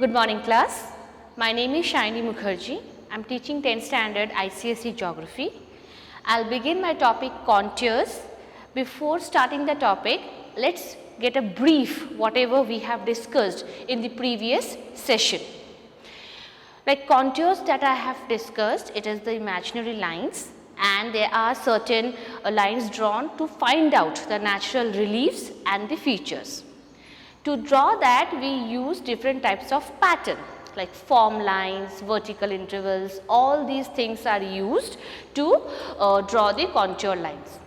Good morning class. My name is Shaini Mukherjee. I am teaching 10th standard ICSE Geography. I will begin my topic contours. Before starting the topic, let us get a brief whatever we have discussed in the previous session. Like contours that I have discussed, it is the imaginary lines, and there are certain lines drawn to find out the natural reliefs and the features. To draw that, we use different types of pattern like form lines, vertical intervals, all these things are used to draw the contour lines.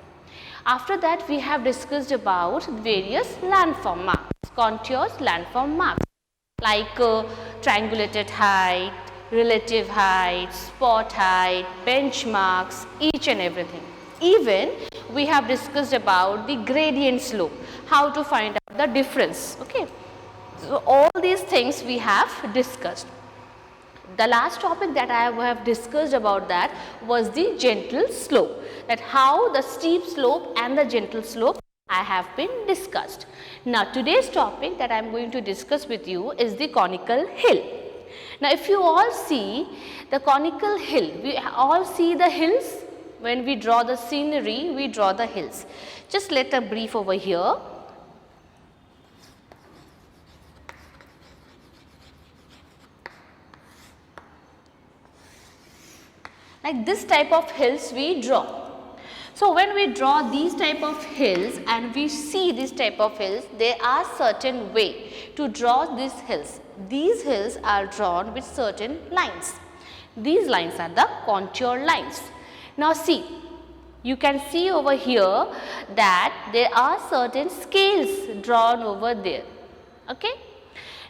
After that, we have discussed about various landform marks, contours, landform marks like triangulated height, relative height, spot height, benchmarks, each and everything. Even we have discussed about the gradient slope, how to find out the difference. Okay. So, all these things we have discussed. The last topic that I have discussed about that was the gentle slope, that how the steep slope and the gentle slope I have been discussed. Now, today's topic that I am going to discuss with you is the conical hill. Now, if you all see the conical hill, we all see the hills. When we draw the scenery, we draw the hills. Just let a brief over here. Like this type of hills we draw. So, when we draw these type of hills and we see this type of hills, there are certain way to draw these hills. These hills are drawn with certain lines. These lines are the contour lines. Now see, you can see over here that there are certain scales drawn over there. Okay.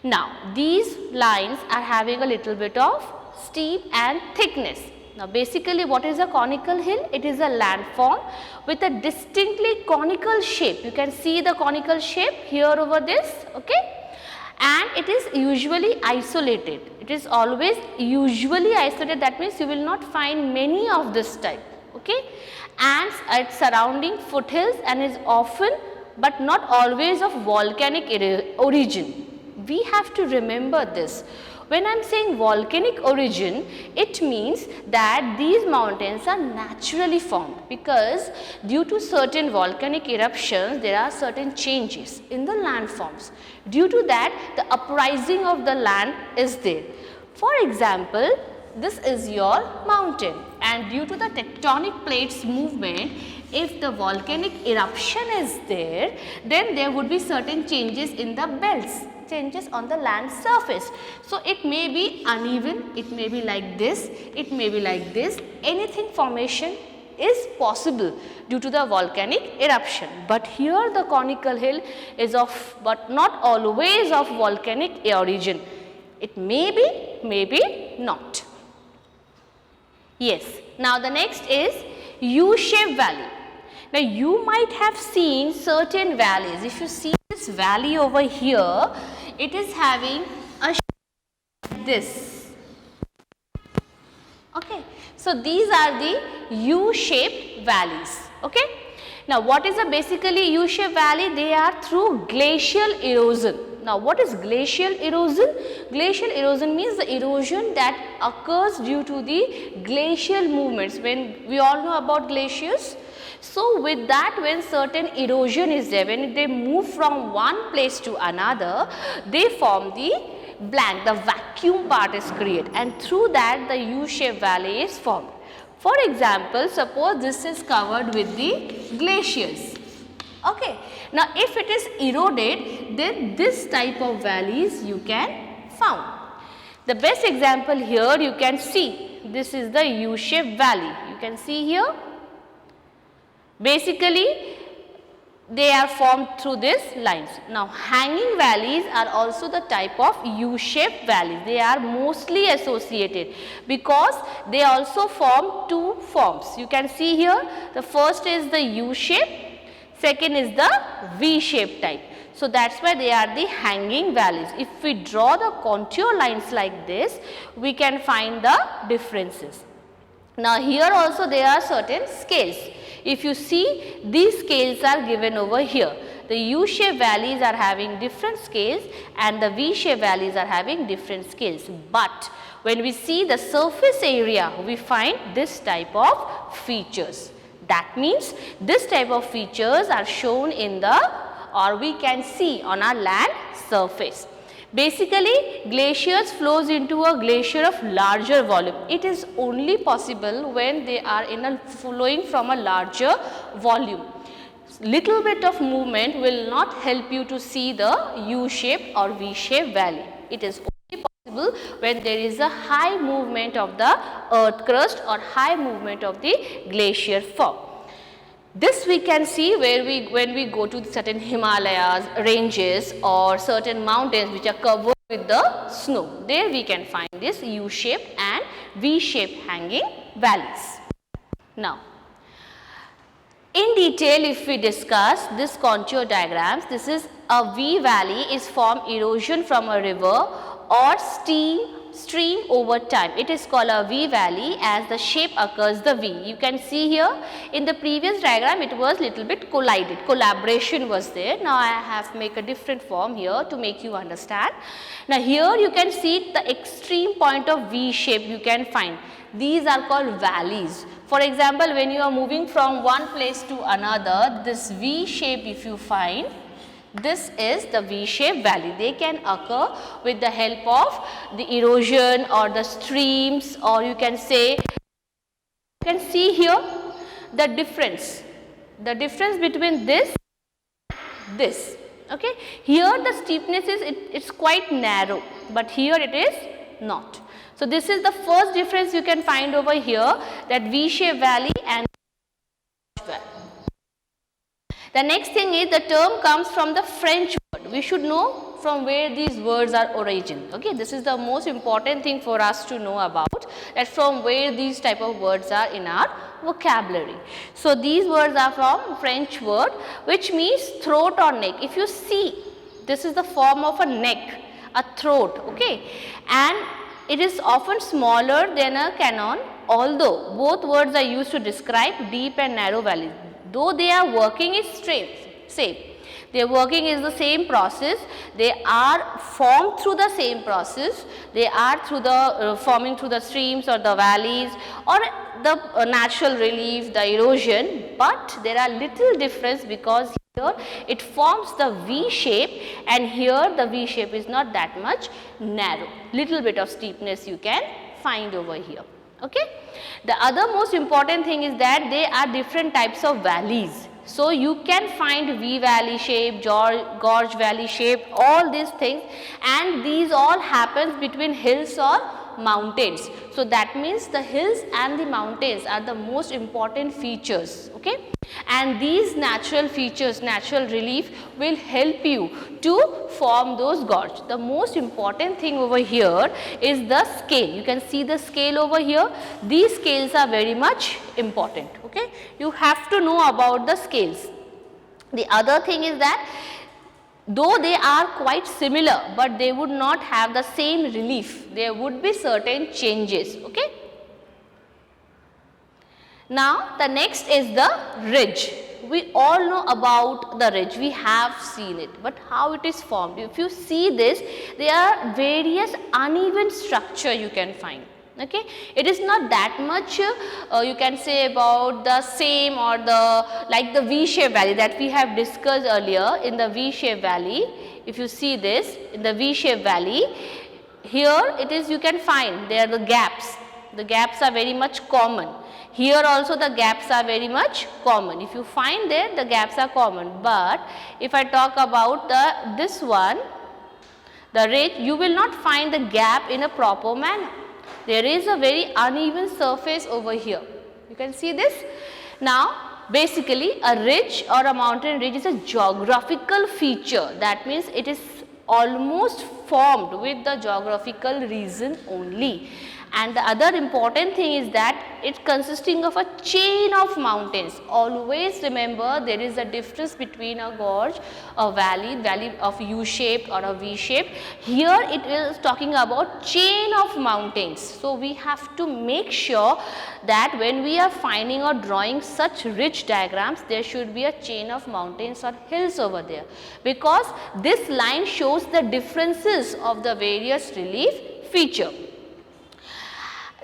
Now these lines are having a little bit of steep and thickness. Now basically what is a conical hill? It is a landform with a distinctly conical shape. You can see the conical shape here over this. Okay. And it is usually isolated. It is always usually isolated, that means you will not find many of this type, okay, and its surrounding foothills and is often but not always of volcanic origin. We have to remember this. When I am saying volcanic origin, it means that these mountains are naturally formed, because due to certain volcanic eruptions, there are certain changes in the landforms. Due to that, the uprising of the land is there. For example, this is your mountain, and due to the tectonic plates movement, if the volcanic eruption is there, then there would be certain changes in the belts, changes on the land surface. So it may be uneven, it may be like this, it may be like this, anything formation is possible due to the volcanic eruption. But here the conical hill is of, but not always of volcanic origin. It may be, maybe not. Yes. Now the next is U-shaped valley. Now you might have seen certain valleys. If you see this valley over here, it is having a shape like this. Okay. So these are the U-shaped valleys. Okay. Now what is a basically U-shaped valley? They are through glacial erosion. Now what is glacial erosion? Glacial erosion means the erosion that occurs due to the glacial movements. When we all know about glaciers. So with that, when certain erosion is there, when they move from one place to another, they form the blank, the vacuum part is created, and through that the U-shaped valley is formed. For example, suppose this is covered with the glaciers. Okay. Now if it is eroded, then this type of valleys you can found. The best example here you can see, this is the U-shaped valley. You can see here. Basically, they are formed through these lines. Now, hanging valleys are also the type of U-shaped valleys. They are mostly associated because they also form two forms. You can see here, the first is the U-shape, second is the V-shaped type. So, that is why they are the hanging valleys. If we draw the contour lines like this, we can find the differences. Now, here also there are certain scales. If you see, these scales are given over here. The U-shaped valleys are having different scales and the V-shaped valleys are having different scales. But when we see the surface area, we find this type of features. That means this type of features are shown in the, or we can see on our land surface. Basically, glaciers flows into a glacier of larger volume. It is only possible when they are flowing from a larger volume. Little bit of movement will not help you to see the U-shaped or V-shaped valley. It is only possible when there is a high movement of the earth crust or high movement of the glacier form. This we can see when we go to certain Himalayas, ranges or certain mountains which are covered with the snow. There we can find this U-shaped and V-shaped hanging valleys. Now, in detail if we discuss this contour diagrams, this is a V valley is from erosion from a river or stream over time. It is called a V valley as the shape occurs the V. You can see here in the previous diagram it was little bit collided, collaboration was there. Now I have make a different form here to make you understand. Now here you can see the extreme point of V shape you can find. These are called valleys. For example, when you are moving from one place to another, this V shape if you find, this is the V-shaped valley. They can occur with the help of the erosion or the streams, or you can say, you can see here the difference between this. Okay, here the steepness is it's quite narrow, but here it is not. So this is the first difference you can find over here, that V-shaped valley and valley. The next thing is the term comes from the French word. We should know from where these words are origin. Okay, this is the most important thing for us to know about, that from where these type of words are in our vocabulary. So these words are from French word which means throat or neck. If you see, this is the form of a neck, a throat, okay, and it is often smaller than a cannon, although both words are used to describe deep and narrow valleys. Though they are working is same. Their working is the same process. They are formed through the same process. They are through the forming through the streams or the valleys or the natural relief, the erosion. But there are little difference because here it forms the V shape and here the V shape is not that much narrow. Little bit of steepness you can find over here. Okay. The other most important thing is that there are different types of valleys. So you can find V valley shape, gorge valley shape, all these things, and these all happens between hills or mountains. So that means the hills and the mountains are the most important features, okay, and these natural features, natural relief will help you to form those gorge. The most important thing over here is the scale. You can see the scale over here. These scales are very much important, okay. You have to know about the scales. The other thing is that though they are quite similar, but they would not have the same relief. There would be certain changes, okay. Now the next is the ridge. We all know about the ridge, we have seen it, but how it is formed? If you see this, there are various uneven structure you can find. Okay, it is not that much you can say about the same or the like the V-shaped valley that we have discussed earlier. In the V-shaped valley, if you see this in the V-shaped valley, here it is you can find there are the gaps. The gaps are very much common. Here also the gaps are very much common. If you find there, the gaps are common. But if I talk about this one, the ridge, you will not find the gap in a proper manner. There is a very uneven surface over here. You can see this. Now basically a ridge or a mountain ridge is a geographical feature. That means it is almost formed with the geographical reason only. And the other important thing is that it's consisting of a chain of mountains. Always remember there is a difference between a gorge, a valley of U-shaped or a V-shaped. Here it is talking about chain of mountains. So we have to make sure that when we are finding or drawing such rich diagrams, there should be a chain of mountains or hills over there, because this line shows the differences of the various relief feature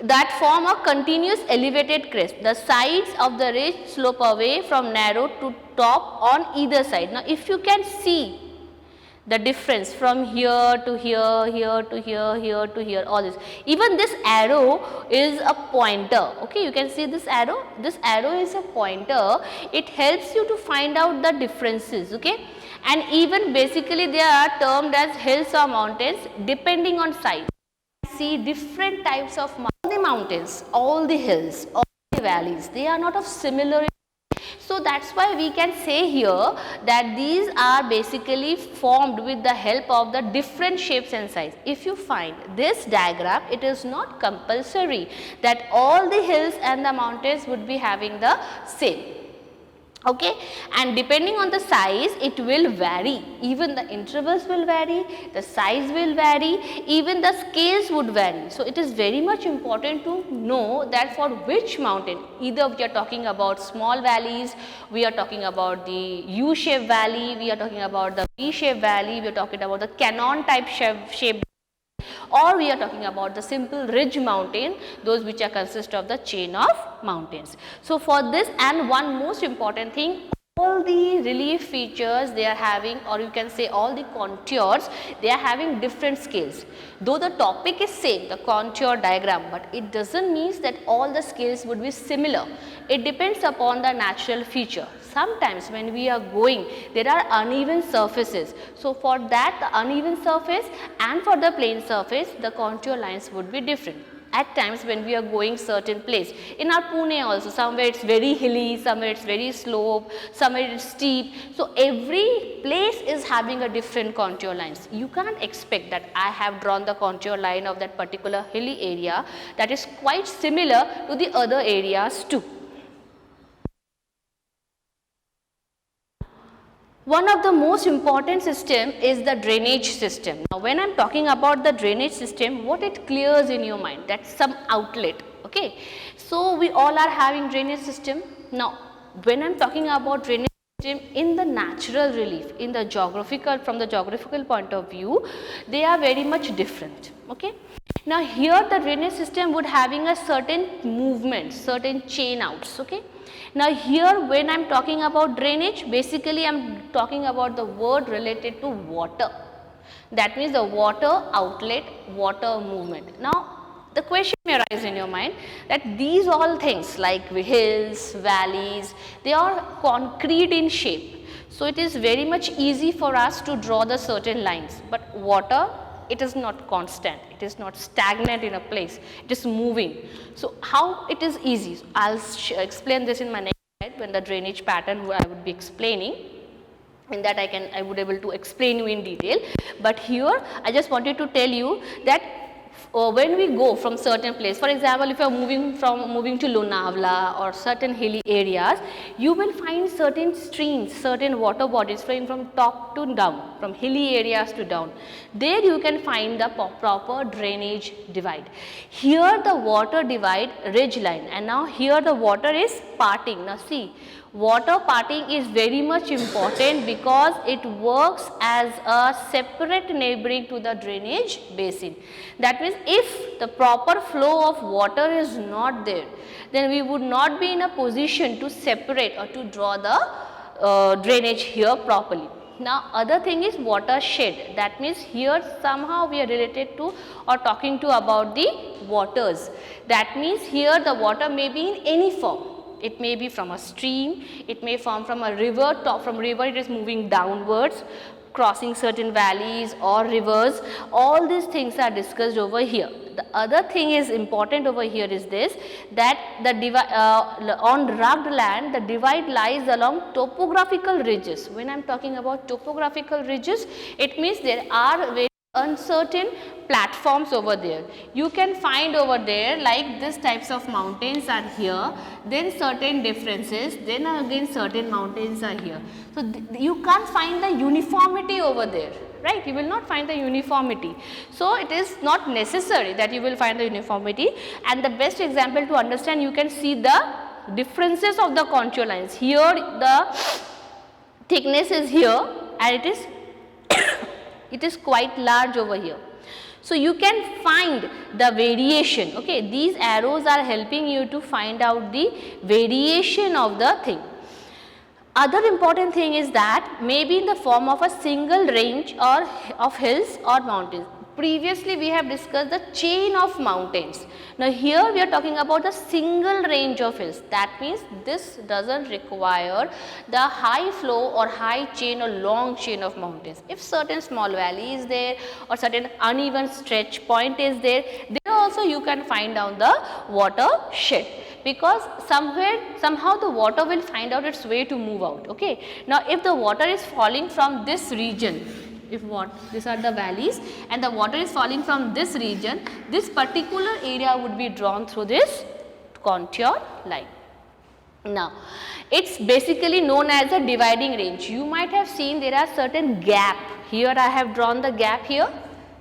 that form a continuous elevated crest. The sides of the ridge slope away from narrow to top on either side. Now, if you can see the difference from here to here, here to here, here to here, all this. Even this arrow is a pointer. Okay, you can see this arrow. This arrow is a pointer. It helps you to find out the differences. Okay, and even basically they are termed as hills or mountains depending on size. See different types of mountains, all the hills, all the valleys, they are not of similar. So that's why we can say here that these are basically formed with the help of the different shapes and size. If you find this diagram, it is not compulsory that all the hills and the mountains would be having the same. Okay, and depending on the size it will vary, even the intervals will vary, the size will vary, even the scales would vary. So it is very much important to know that for which mountain, either we are talking about small valleys, we are talking about the U-shaped valley, we are talking about the V-shaped valley, we are talking about the cannon type shape, or we are talking about the simple ridge mountain, those which are consist of the chain of mountains. So for this, and one most important thing, all the relief features they are having, or you can say all the contours, they are having different scales. Though the topic is same, the contour diagram, but it doesn't mean that all the scales would be similar. It depends upon the natural feature. Sometimes when we are going, there are uneven surfaces. So for that, the uneven surface and for the plain surface, the contour lines would be different. At times when we are going certain place, in our Pune also, somewhere it's very hilly, somewhere it's very slope, somewhere it's steep. So every place is having a different contour lines. You can't expect that I have drawn the contour line of that particular hilly area that is quite similar to the other areas too. One of the most important system is the drainage system. Now, when I am talking about the drainage system, what it clears in your mind? That's some outlet. Okay. So, we all are having drainage system. Now, when I am talking about drainage system in the natural relief, in the geographical, from the geographical point of view, they are very much different. Okay. Now, here the drainage system would having a certain movement, certain chain outs. Okay. Now, here when I am talking about drainage, basically I am talking about the word related to water. That means the water outlet, water movement. Now, the question may arise in your mind that these all things like hills, valleys, they are concrete in shape. So, it is very much easy for us to draw the certain lines, but water, it is not constant, it is not stagnant in a place, it is moving. So, how it is easy? I will explain this in my next slide when the drainage pattern I would be explaining. In that I would able to explain you in detail, but here I just wanted to tell you that when we go from certain place, for example, if you are moving to Lonavala or certain hilly areas, you will find certain streams, certain water bodies flowing from top to down, from hilly areas to down. There you can find the proper drainage divide. Here the water divide ridge line, and now here the water is parting. Now see, water parting is very much important because it works as a separate neighboring to the drainage basin. That means if the proper flow of water is not there, then we would not be in a position to separate or to draw the drainage here properly. Now, other thing is watershed. That means here somehow we are related to or talking to about the waters. That means here the water may be in any form. It may be from a stream, it may form from a river, from river it is moving downwards, crossing certain valleys or rivers. All these things are discussed over here. The other thing is important over here is this, that the on rugged land the divide lies along topographical ridges. When I am talking about topographical ridges, it means there are very uncertain platforms over there. You can find over there like this types of mountains are here, then certain differences, then again certain mountains are here. So, you can't find the uniformity over there, right? You will not find the uniformity. So, it is not necessary that you will find the uniformity, and the best example to understand, you can see the differences of the contour lines. Here the thickness is here and it is quite large over here. So, you can find the variation, okay. These arrows are helping you to find out the variation of the thing. Other important thing is that maybe in the form of a single range or of hills or mountains. Previously we have discussed the chain of mountains. Now here we are talking about the single range of hills. That means this does not require the high flow or high chain or long chain of mountains. If certain small valley is there or certain uneven stretch point is there, there also you can find down the watershed, because somehow the water will find out its way to move out, okay. Now if the water is falling from this region, these are the valleys and the water is falling from this region, this particular area would be drawn through this contour line. Now it's basically known as a dividing range. You might have seen there are certain gap. Here I have drawn the gap here.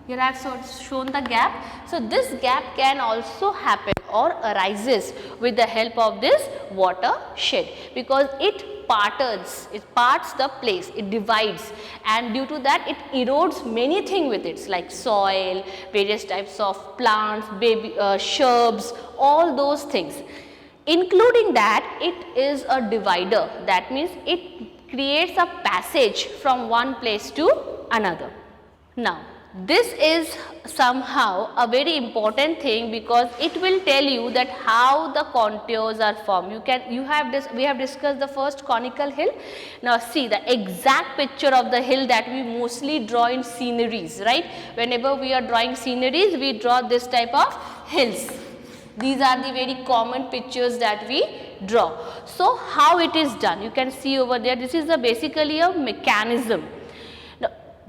Here I have shown the gap. So this gap can also happen or arises with the help of this watershed, because it parts the place, it divides, and due to that it erodes many things with it, like soil, various types of plants, shrubs, all those things. Including that, it is a divider. That means it creates a passage from one place to another. Now this is somehow a very important thing, because it will tell you that how the contours are formed. We have discussed the first conical hill. Now see the exact picture of the hill that we mostly draw in sceneries, right? Whenever we are drawing sceneries, we draw this type of hills. These are the very common pictures that we draw. So how it is done? You can see over there, this is basically a mechanism.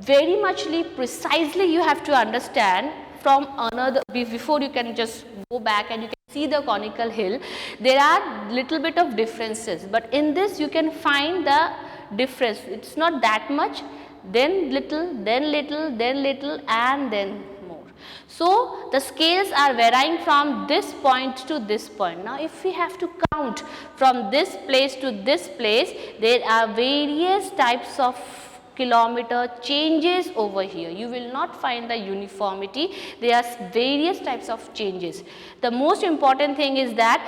Very muchly precisely you have to understand from another, before you can just go back and you can see the conical hill. There are little bit of differences, but in this you can find the difference. It's not that much, then little, then little, then little, and then more. So the scales are varying from this point to this point. Now if we have to count from this place to this place, there are various types of kilometer changes over here. You will not find the uniformity. There are various types of changes. The most important thing is that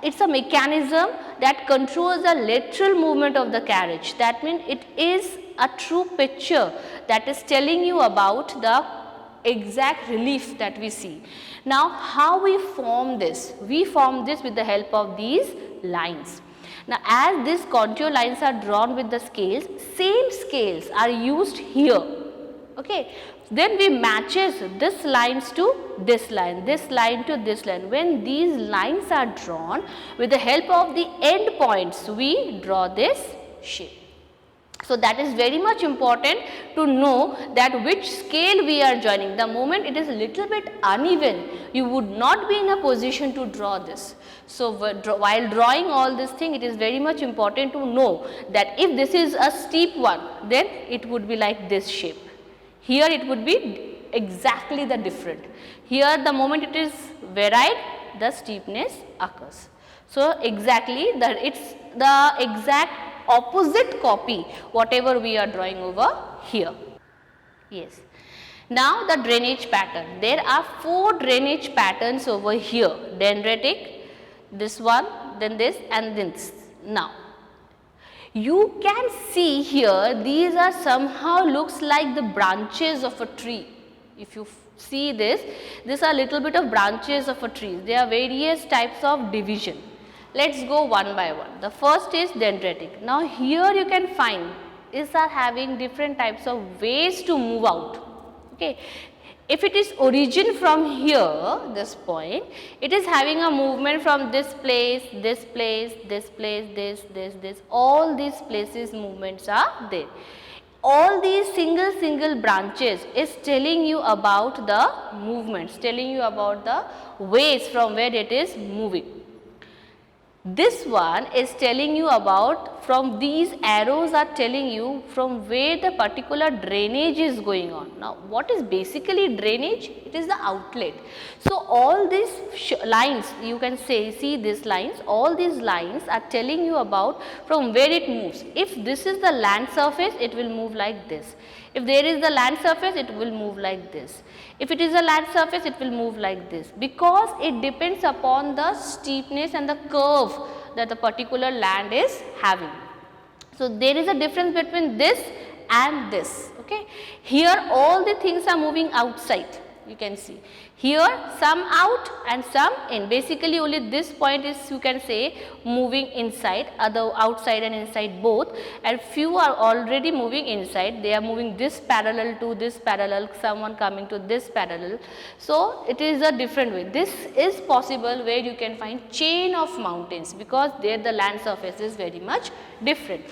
it's a mechanism that controls the lateral movement of the carriage. That means it is a true picture that is telling you about the exact relief that we see. Now how we form this? We form this with the help of these lines. Now as these contour lines are drawn with the scales, same scales are used here, okay. Then we matches this lines to this line to this line. When these lines are drawn, with the help of the end points, we draw this shape. So that is very much important to know that which scale we are joining. The moment it is a little bit uneven, you would not be in a position to draw this. So while drawing all this thing, it is very much important to know that if this is a steep one, then it would be like this shape. Here it would be exactly the different. Here the moment it is varied, the steepness occurs. So exactly it's the exact opposite copy whatever we are drawing over here. Yes. Now the drainage pattern. There are 4 drainage patterns over here. Dendritic, this one, then this, and this. Now you can see here, these are somehow looks like the branches of a tree. If you see this, these are little bit of branches of a tree. There are various types of division. Let's go one by one. The first is dendritic. Now here you can find these are having different types of ways to move out. Okay. If it is origin from here, this point, it is having a movement from this place, this place, this place, this, all these places movements are there. All these single branches is telling you about the movements, telling you about the ways from where it is moving. This one is telling you about, from these arrows are telling you from where the particular drainage is going on. Now, what is basically drainage? It is the outlet. So, all these lines, you can say, see these lines, all these lines are telling you about from where it moves. If this is the land surface, it will move like this. If there is the land surface, it will move like this. If it is a land surface, it will move like this, because it depends upon the steepness and the curve that the particular land is having. So, there is a difference between this and this. Okay. Here all the things are moving outside, you can see. Here some out and some in. Basically only this point is, you can say, moving inside, other outside and inside both, and few are already moving inside. They are moving this parallel to this parallel, someone coming to this parallel. So, it is a different way. This is possible where you can find chain of mountains, because there the land surface is very much different.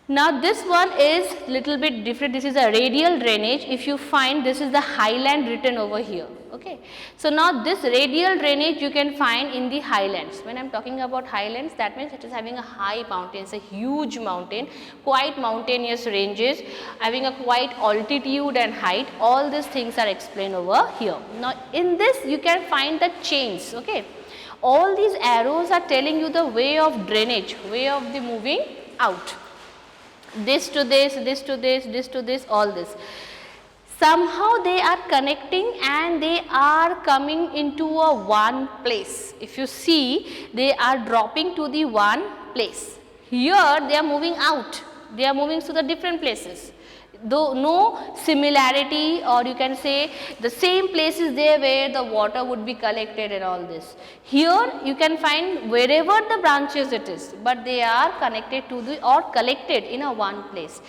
Now, this one is little bit different. This is a radial drainage. If you find, this is the highland written over here. Okay. So, now this radial drainage you can find in the highlands. When I am talking about highlands, that means it is having a high mountain, it's a huge mountain, quite mountainous ranges, having a quite altitude and height. All these things are explained over here. Now, in this you can find the chains. Okay. All these arrows are telling you the way of drainage, way of the moving out. This to this, this to this, this to this, all this. Somehow they are connecting and they are coming into a one place. If you see, they are dropping to the one place. Here they are moving out, they are moving to the different places. Though no similarity, or you can say the same place is there where the water would be collected and all this. Here you can find wherever the branches it is, but they are connected to the or collected in a one place.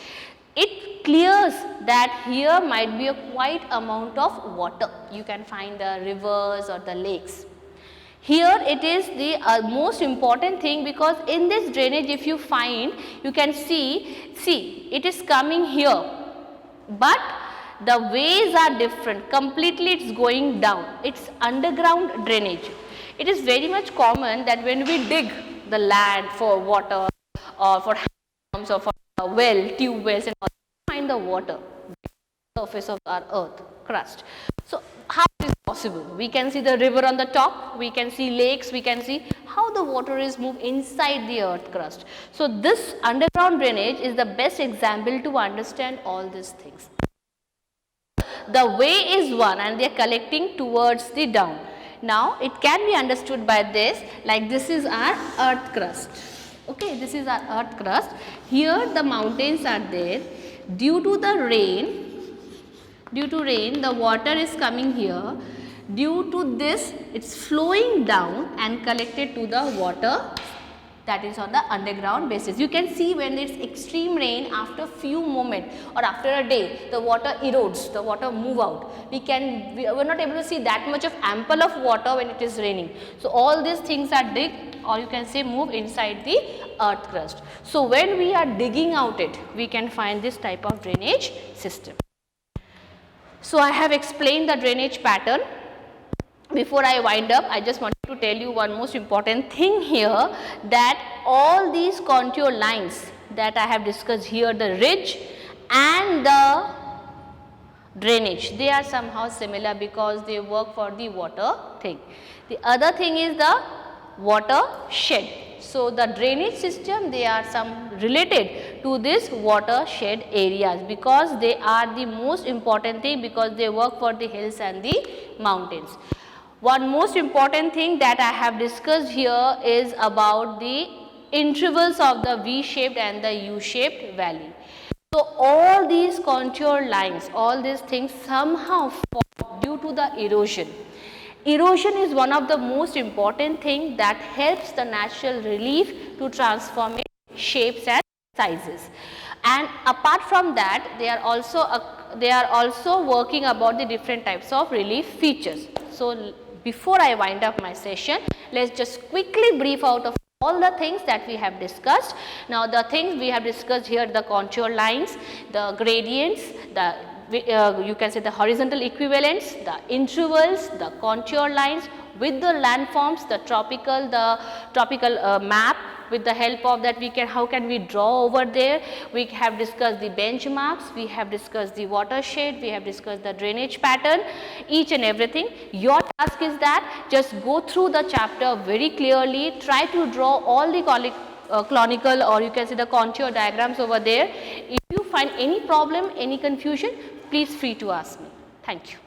It clears that here might be a quite amount of water. You can find the rivers or the lakes. Here it is the most important thing, because in this drainage if you find, you can see it is coming here, but the ways are different, completely it is going down, it is underground drainage. It is very much common that when we dig the land for water or for dams or for well, tube wells and all, we find the water surface of our earth crust. So, how is it possible? We can see the river on the top, we can see lakes, we can see how the water is moved inside the earth crust. So, this underground drainage is the best example to understand all these things. The way is one and they are collecting towards the down. Now, it can be understood by this, like this is our earth crust. Okay, this is our earth crust. Here the mountains are there. Due to rain, the water is coming here. Due to this, it is flowing down and collected to the water, that is on the underground basis. You can see when there is extreme rain, after few moments or after a day, the water erodes, the water move out. We are not able to see that much of ample of water when it is raining. So, all these things are dig, or you can say move inside the earth crust. So, when we are digging out it, we can find this type of drainage system. So, I have explained the drainage pattern. Before I wind up, I just wanted to tell you one most important thing here, that all these contour lines that I have discussed here, the ridge and the drainage, they are somehow similar because they work for the water thing. The other thing is the watershed. So, the drainage system, they are some related to this watershed areas, because they are the most important thing, because they work for the hills and the mountains. One most important thing that I have discussed here is about the intervals of the V-shaped and the U-shaped valley. So, all these contour lines, all these things somehow form due to the erosion. Erosion is one of the most important thing that helps the natural relief to transform its shapes and sizes. And apart from that, they are also working about the different types of relief features. So, before I wind up my session, let us just quickly brief out of all the things that we have discussed. Now the things we have discussed here, the contour lines, the gradients, the you can say the horizontal equivalents, the intervals, the contour lines with the landforms, the tropical map. With the help of that, we can, how can we draw over there? We have discussed the benchmarks, we have discussed the watershed, we have discussed the drainage pattern, each and everything. Your task is that just go through the chapter very clearly, try to draw all the conical or you can say the contour diagrams over there. If you find any problem, any confusion, please free to ask me. Thank you.